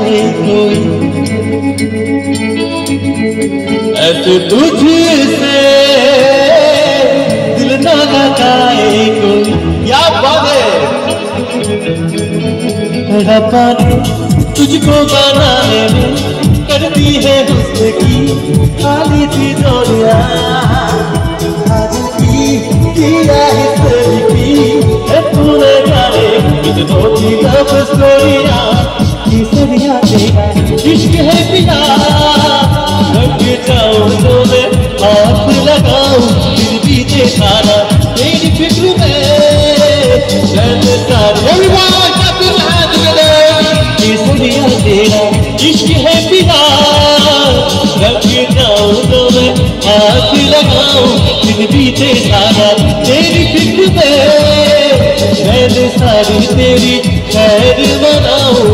लगाए कोई, ऐसे तुझसे दिल ना लगाए कोई। क्या बात है रब्बा ने तुझको बनाने में करती है हुस्न की खाली तिजोरियां, किया हिस्से की है तूने जाने कितनों की लव स्टोरियां। केसरिया तेरा इश्क है पिया, लग जाऊं तो मैं हाथ लगाऊं, फिर भी ते सारा तेरी फिक्र में केसरिया तेरा इश्क है पिया, लग जाऊं तो मैं हाथ लगाऊं, फिर भी ते सारा तेरी फिक्र में मैंने सारी तेरी खैर बनाऊं।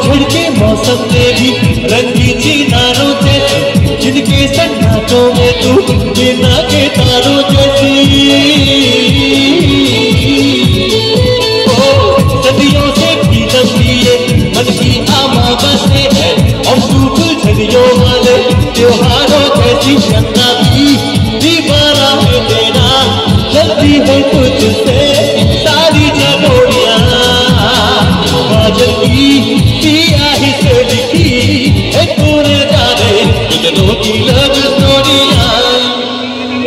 झड़के मौसम में भी रंगी चिनारों जैसी, जिनके सन्नाटों में तू बिना के तारों जैसी। सदियों से भी लिए मन की आमा बसे है, और सूख झड़ियों वाले त्योहारों जैसी शन्नाती दीवाना है तेरा, जल्दी है तुझसे सारी जगोरियां। काजल की पिया ही से लिखी है तूने जाने कितनों की लव स्टोरियां।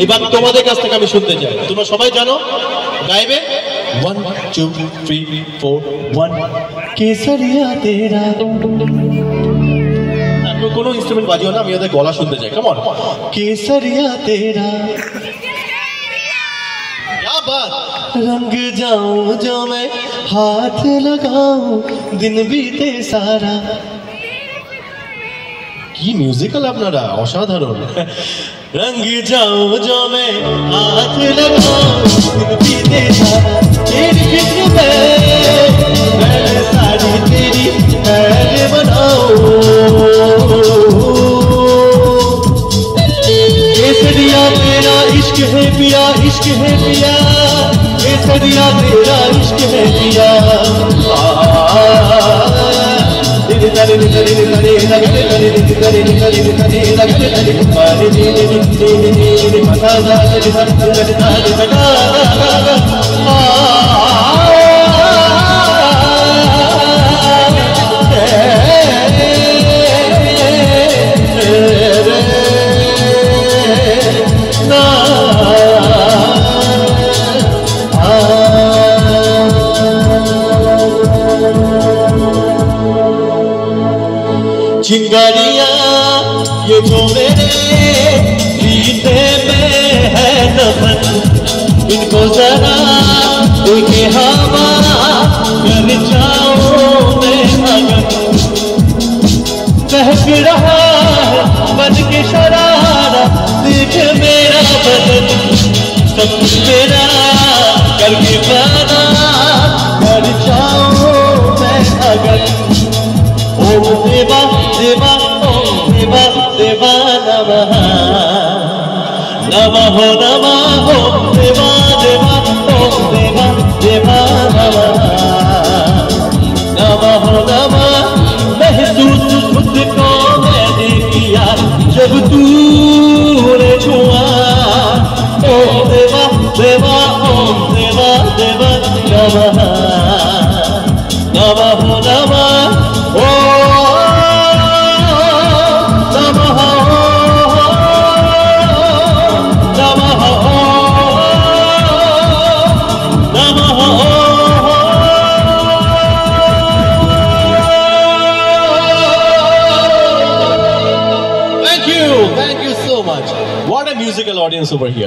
এবার তোমাদের কাছ থেকে আমি শুনতে চাই, তোমরা সবাই জানো গাইবে 1 2 3 4 1 কেসরিয়া তেরা। আমি কোনো ইনস্ট্রুমেন্ট বাজিও না, আমি ওদের গলা শুনতে চাই। কেমন কেসরিয়া তেরা क्या बात। रंग जाऊं जो मैं हाथ लगाऊं, दिन बीते सारा। কি মিউজিক্যাল আপনারা, অসাধারণ। रंग जाऊं जो मैं हाथ लगाऊं, दिन बीते सारा तेरी फिक्र में मैंने सारी तेरी खैर बनाऊं। केसरिया तेरा इश्क है पिया, इश्क है पिया, केसरिया तेरा इश्क है पिया। चिंगारियां ये जो मेरे सीने में है नमन, इनको जरा देखे हवा कर जाऊं मैं अगर। बहक रहा है बन के शरारा देख मेरा बदन, सब कुछ मेरा करके बना कर जाऊं मैं अगर। ओम देवा देवा ओम देवा देवा नमः नमः नमः ओम देवा देवा ओम देवा देवा नमः नमः नमः। महसूस खुद को मैंने किया जब तूने छुआ, ओम देवा देवा ओम देवा देवा नमः नमः नमः। Thank you so much. What a musical audience over here.